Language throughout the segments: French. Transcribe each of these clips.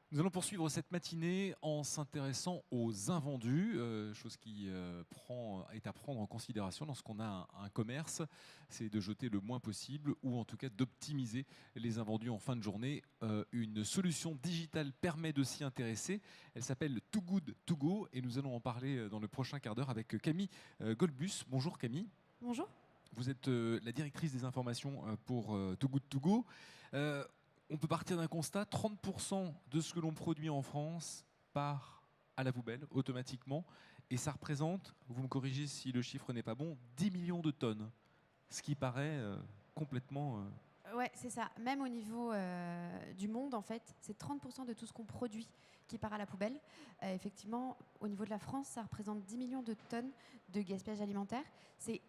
Nous allons poursuivre cette matinée en s'intéressant aux invendus, chose qui est à prendre en considération lorsqu'on a un commerce, c'est de jeter le moins possible ou en tout cas d'optimiser les invendus en fin de journée. Une solution digitale permet de s'y intéresser. Elle s'appelle Too Good To Go et nous allons en parler dans le prochain quart d'heure avec Camille Goldbus. Bonjour Camille. Bonjour. Vous êtes la directrice des informations pour Too Good To Go. Euh, on peut partir d'un constat, 30% de ce que l'on produit en France part à la poubelle automatiquement. Et ça représente, vous me corrigez si le chiffre n'est pas bon, 10 millions de tonnes. Ce qui paraît complètement... Ouais, c'est ça. Même au niveau du monde, en fait, c'est 30% de tout ce qu'on produit qui part à la poubelle. Effectivement, au niveau de la France, ça représente 10 millions de tonnes de gaspillage alimentaire. C'est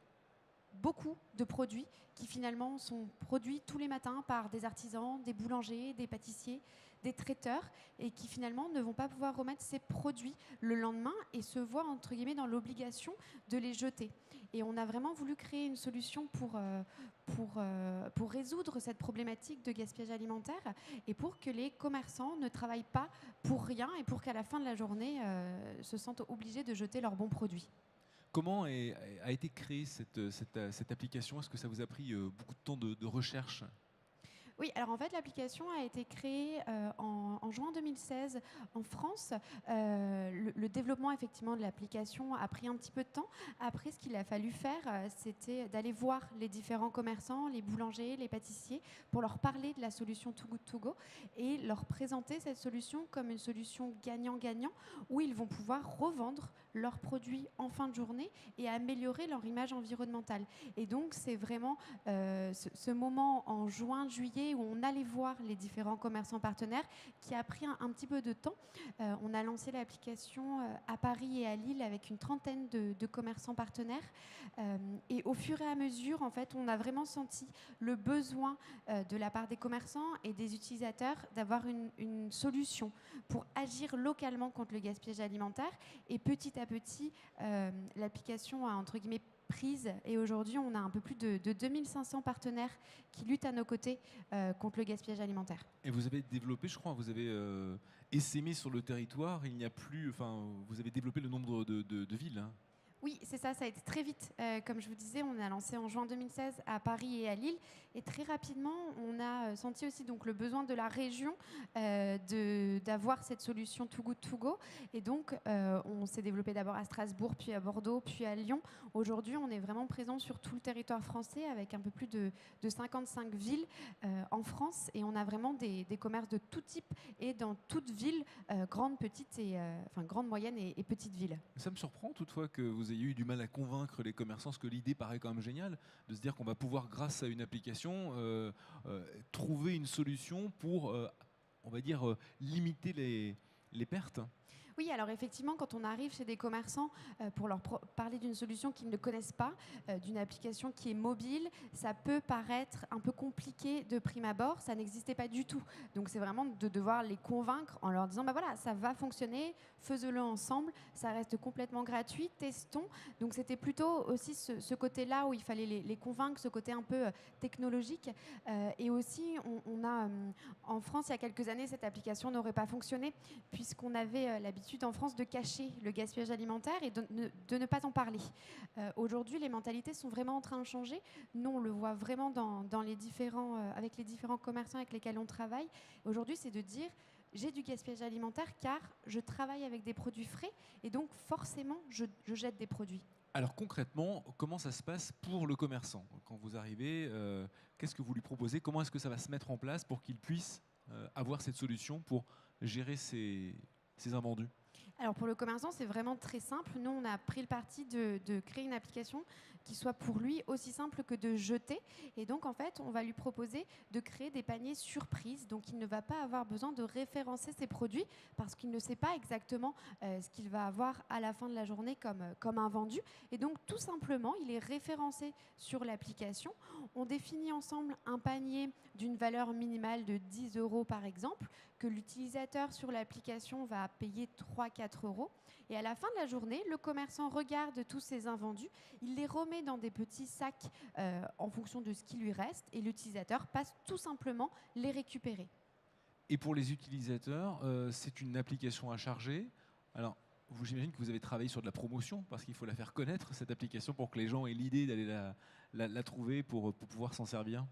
beaucoup de produits qui finalement sont produits tous les matins par des artisans, des boulangers, des pâtissiers, des traiteurs et qui finalement ne vont pas pouvoir remettre ces produits le lendemain et se voir entre guillemets dans l'obligation de les jeter. Et on a vraiment voulu créer une solution pour résoudre cette problématique de gaspillage alimentaire et pour que les commerçants ne travaillent pas pour rien et pour qu'à la fin de la journée se sentent obligés de jeter leurs bons produits. Comment a été créée cette application? Est-ce que ça vous a pris beaucoup de temps de recherche? Oui, alors en fait, l'application a été créée en juin 2016 en France. Le développement effectivement de l'application a pris un petit peu de temps. Après, ce qu'il a fallu faire, c'était d'aller voir les différents commerçants, les boulangers, les pâtissiers, pour leur parler de la solution Too Good To Go et leur présenter cette solution comme une solution gagnant-gagnant où ils vont pouvoir revendre leurs produits en fin de journée et améliorer leur image environnementale. Et donc, c'est vraiment ce moment en juin, juillet où on allait voir les différents commerçants partenaires qui a pris un petit peu de temps. On a lancé l'application à Paris et à Lille avec une trentaine de commerçants partenaires. Et au fur et à mesure, en fait, on a vraiment senti le besoin de la part des commerçants et des utilisateurs d'avoir une solution pour agir localement contre le gaspillage alimentaire. Et petit à petit, l'application a, entre guillemets, prise et aujourd'hui on a un peu plus de 2500 partenaires qui luttent à nos côtés contre le gaspillage alimentaire. Et vous avez développé, je crois, vous avez essaimé sur le territoire, il n'y a plus, enfin, vous avez développé le nombre de villes, hein. Oui, c'est ça, ça a été très vite. Comme je vous disais, on a lancé en juin 2016 à Paris et à Lille. Et très rapidement, on a senti aussi donc, le besoin de la région d'avoir cette solution Too Good To Go. Et donc, on s'est développé d'abord à Strasbourg, puis à Bordeaux, puis à Lyon. Aujourd'hui, on est vraiment présent sur tout le territoire français avec un peu plus de 55 villes en France. Et on a vraiment des commerces de tout type et dans toute ville, grande, petite enfin grande, moyenne et petite ville. Ça me surprend toutefois que vous ayez eu du mal à convaincre les commerçants, parce que l'idée paraît quand même géniale, de se dire qu'on va pouvoir, grâce à une application, trouver une solution pour, on va dire, limiter les pertes. Oui, alors effectivement, quand on arrive chez des commerçants pour leur parler d'une solution qu'ils ne connaissent pas, d'une application qui est mobile, ça peut paraître un peu compliqué de prime abord. Ça n'existait pas du tout. Donc c'est vraiment de devoir les convaincre en leur disant, bah voilà, ça va fonctionner, faisons-le ensemble, ça reste complètement gratuit, testons. Donc c'était plutôt aussi ce côté-là où il fallait les convaincre, ce côté un peu technologique. Et aussi, on a en France, il y a quelques années, cette application n'aurait pas fonctionné puisqu'on avait l'habitude en France de cacher le gaspillage alimentaire et de ne pas en parler. Aujourd'hui, les mentalités sont vraiment en train de changer. Nous, on le voit vraiment dans les avec les différents commerçants avec lesquels on travaille. Aujourd'hui, c'est de dire j'ai du gaspillage alimentaire car je travaille avec des produits frais et donc forcément, je jette des produits. Alors concrètement, comment ça se passe pour le commerçant? Quand vous arrivez, qu'est-ce que vous lui proposez? Comment est-ce que ça va se mettre en place pour qu'il puisse avoir cette solution pour gérer ses invendus? Alors pour le commerçant, c'est vraiment très simple. Nous, on a pris le parti de créer une application qui soit pour lui aussi simple que de jeter. Et donc, en fait, on va lui proposer de créer des paniers surprises. Donc, il ne va pas avoir besoin de référencer ses produits parce qu'il ne sait pas exactement ce qu'il va avoir à la fin de la journée comme un vendu. Et donc, tout simplement, il est référencé sur l'application. On définit ensemble un panier d'une valeur minimale de 10 euros, par exemple, que l'utilisateur sur l'application va payer 3-4 euros. Et à la fin de la journée, le commerçant regarde tous ses invendus, il les remet dans des petits sacs en fonction de ce qui lui reste et l'utilisateur passe tout simplement les récupérer. Et pour les utilisateurs, c'est une application à charger. Alors, j'imagine que vous avez travaillé sur de la promotion, parce qu'il faut la faire connaître, cette application, pour que les gens aient l'idée d'aller la trouver pour pouvoir s'en servir.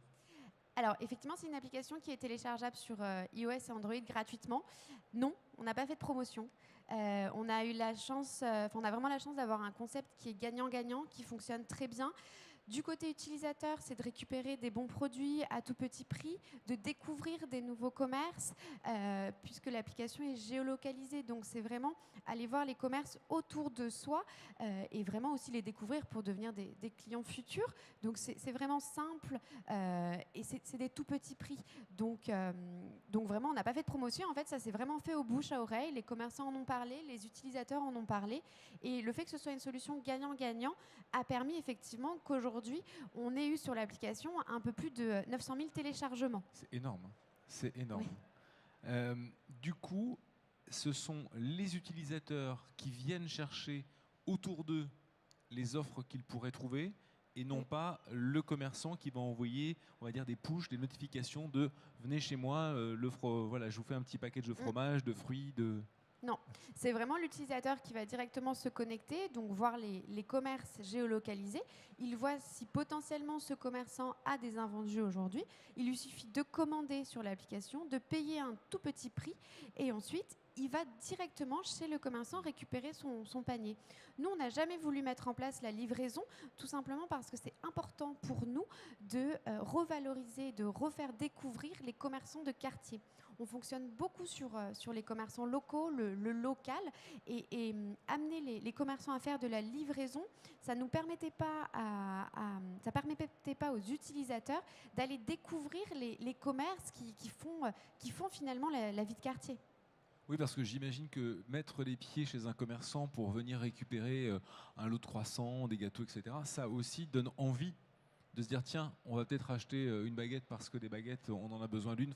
Alors, effectivement, c'est une application qui est téléchargeable sur iOS et Android gratuitement. Non, on n'a pas fait de promotion. On a eu la chance, on a vraiment la chance d'avoir un concept qui est gagnant-gagnant, qui fonctionne très bien. Du côté utilisateur, c'est de récupérer des bons produits à tout petit prix, de découvrir des nouveaux commerces, puisque l'application est géolocalisée. Donc, c'est vraiment aller voir les commerces autour de soi et vraiment aussi les découvrir pour devenir des clients futurs. Donc, c'est vraiment simple et c'est des tout petits prix. Donc vraiment, on n'a pas fait de promotion. En fait, ça s'est vraiment fait au bouche à oreille. Les commerçants en ont parlé, les utilisateurs en ont parlé. Et le fait que ce soit une solution gagnant-gagnant a permis effectivement qu'aujourd'hui, on ait eu sur l'application un peu plus de 900 000 téléchargements. C'est énorme. C'est énorme. Oui. Du coup, ce sont les utilisateurs qui viennent chercher autour d'eux les offres qu'ils pourraient trouver et non pas le commerçant qui va envoyer, on va dire, des push, des notifications de « venez chez moi, voilà, je vous fais un petit package de fromage, de fruits, de… » Non, c'est vraiment l'utilisateur qui va directement se connecter, donc voir les commerces géolocalisés. Il voit si potentiellement ce commerçant a des invendus aujourd'hui. Il lui suffit de commander sur l'application, de payer un tout petit prix et ensuite il va directement chez le commerçant récupérer son panier. Nous, on n'a jamais voulu mettre en place la livraison, tout simplement parce que c'est important pour nous de revaloriser, de refaire découvrir les commerçants de quartier. On fonctionne beaucoup sur les commerçants locaux, le local, et amener les commerçants à faire de la livraison, ça ne permettait pas aux utilisateurs d'aller découvrir les commerces qui font finalement la vie de quartier. Oui, parce que j'imagine que mettre les pieds chez un commerçant pour venir récupérer un lot de croissants, des gâteaux, etc., ça aussi donne envie de se dire tiens, on va peut-être acheter une baguette parce que des baguettes, on en a besoin d'une,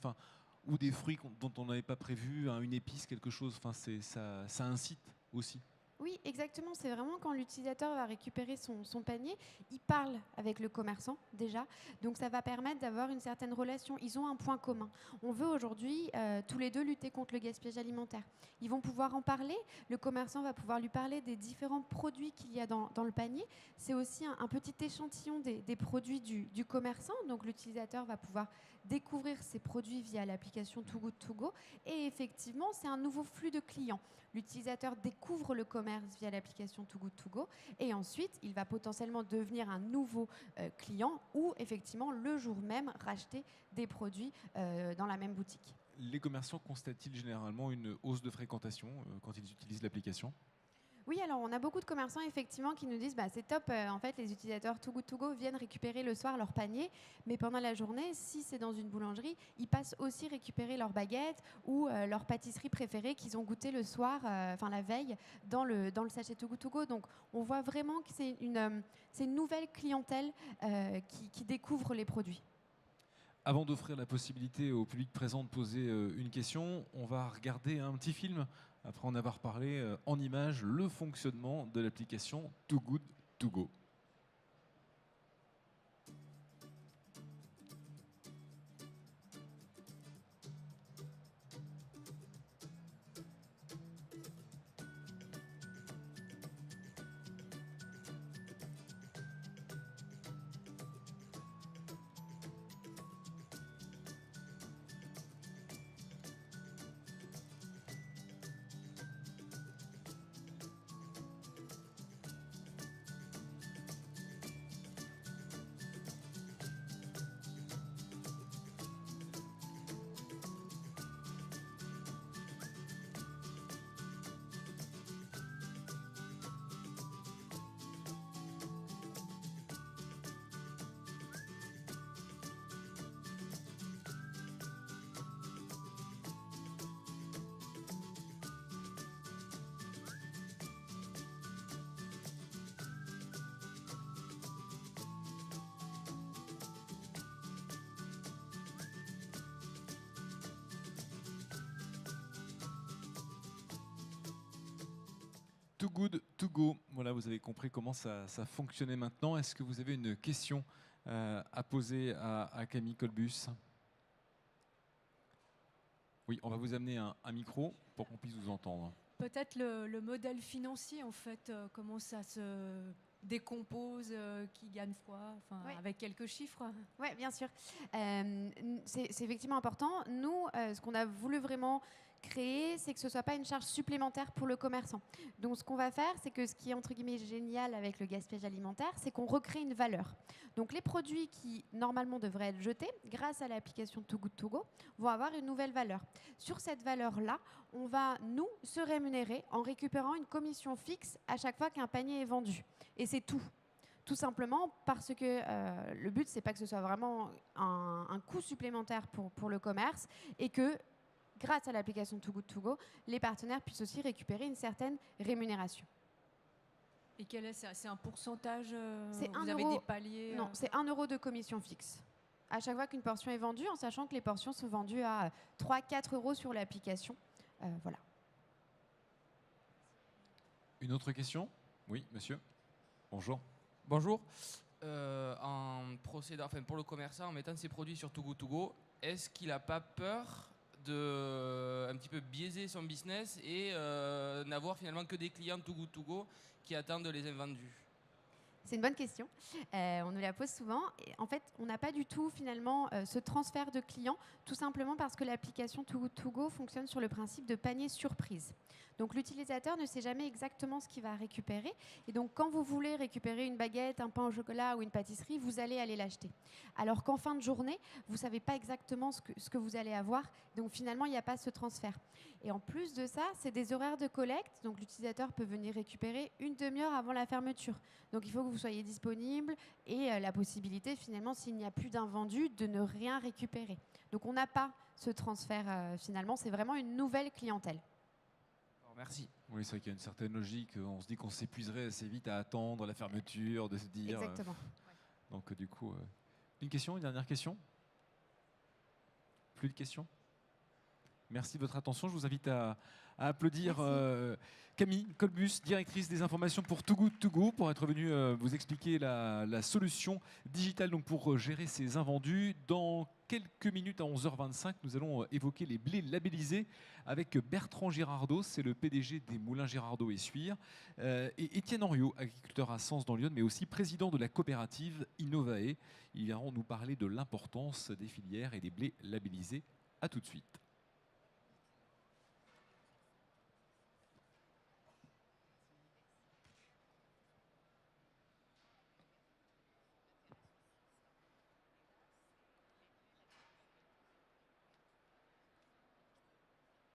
ou des fruits dont on n'avait pas prévu, une épice, quelque chose. Ça incite aussi. Oui, exactement. C'est vraiment quand l'utilisateur va récupérer son panier, il parle avec le commerçant déjà. Donc ça va permettre d'avoir une certaine relation. Ils ont un point commun. On veut aujourd'hui tous les deux lutter contre le gaspillage alimentaire. Ils vont pouvoir en parler. Le commerçant va pouvoir lui parler des différents produits qu'il y a dans le panier. C'est aussi un petit échantillon des produits du commerçant. Donc l'utilisateur va pouvoir découvrir ces produits via l'application Too Good To Go. Et effectivement, c'est un nouveau flux de clients. L'utilisateur découvre le commerce via l'application Too Good To Go et ensuite, il va potentiellement devenir un nouveau client ou effectivement, le jour même, racheter des produits dans la même boutique. Les commerçants constatent-ils généralement une hausse de fréquentation quand ils utilisent l'application ? Oui, alors on a beaucoup de commerçants effectivement qui nous disent c'est top, en fait les utilisateurs Too Good To Go viennent récupérer le soir leur panier, mais pendant la journée, si c'est dans une boulangerie, ils passent aussi récupérer leur baguette ou leur pâtisserie préférée qu'ils ont goûté le soir, la veille, dans le sachet Too Good To Go. Donc on voit vraiment que c'est une nouvelle clientèle qui découvre les produits. Avant d'offrir la possibilité au public présent de poser une question, on va regarder un petit film, après en avoir parlé en images, le fonctionnement de l'application Too Good To Go. Too Good To Go. Voilà, vous avez compris comment ça fonctionnait maintenant. Est-ce que vous avez une question à poser à Camille Colbus ? Oui, on va vous amener un micro pour qu'on puisse vous entendre. Peut-être le modèle financier, en fait, comment ça se décompose, qui gagne quoi, enfin, Oui. avec quelques chiffres. Oui, bien sûr. C'est effectivement important. Nous, ce qu'on a voulu vraiment créer, c'est que ce ne soit pas une charge supplémentaire pour le commerçant. Donc, ce qu'on va faire, c'est que ce qui est entre guillemets génial avec le gaspillage alimentaire, c'est qu'on recrée une valeur. Donc, les produits qui normalement devraient être jetés, grâce à l'application Too Good To Go, vont avoir une nouvelle valeur. Sur cette valeur-là, on va, nous, se rémunérer en récupérant une commission fixe à chaque fois qu'un panier est vendu. Et c'est tout. Tout simplement parce que le but, c'est pas que ce soit vraiment un coût supplémentaire pour le commerce et que, grâce à l'application Too Good To Go, les partenaires puissent aussi récupérer une certaine rémunération. Et quel est, c'est un pourcentage C'est vous 1 avez euro. des paliers Non, c'est 1 euro de commission fixe. À chaque fois qu'une portion est vendue, en sachant que les portions sont vendues à 3-4 euros sur l'application. Voilà. Une autre question? Oui, monsieur. Bonjour. Bonjour. En procédant, enfin pour le commerçant, en mettant ses produits sur Too Good To Go, est-ce qu'il n'a pas peur de un petit peu biaiser son business et n'avoir finalement que des clients Too Good To Go qui attendent les invendus? C'est une bonne question. On nous la pose souvent. Et en fait, on n'a pas du tout finalement ce transfert de clients, tout simplement parce que l'application Too Good To Go fonctionne sur le principe de panier surprise. Donc l'utilisateur ne sait jamais exactement ce qu'il va récupérer. Et donc quand vous voulez récupérer une baguette, un pain au chocolat ou une pâtisserie, vous allez aller l'acheter. Alors qu'en fin de journée, vous ne savez pas exactement ce que vous allez avoir. Donc finalement, il n'y a pas ce transfert. Et en plus de ça, c'est des horaires de collecte. Donc l'utilisateur peut venir récupérer une demi-heure avant la fermeture. Donc il faut que vous soyez disponible et la possibilité finalement, s'il n'y a plus d'invendus, de ne rien récupérer. Donc on n'a pas ce transfert finalement. C'est vraiment une nouvelle clientèle. Alors, merci. Oui, c'est vrai qu'il y a une certaine logique. On se dit qu'on s'épuiserait assez vite à attendre la fermeture, de se dire. Exactement. Donc du coup, une question, une dernière question? Plus de questions? Merci de votre attention. Je vous invite à applaudir Camille Colbus, directrice des informations pour Too Good To Go, pour être venue vous expliquer la solution digitale donc, pour gérer ces invendus. Dans quelques minutes, à 11h25, nous allons évoquer les blés labellisés avec Bertrand Girardot, c'est le PDG des Moulins Girardot et Suire, et Étienne Henriot, agriculteur à Sens dans l'Yonne, mais aussi président de la coopérative Innovae. Ils viendront nous parler de l'importance des filières et des blés labellisés. À tout de suite.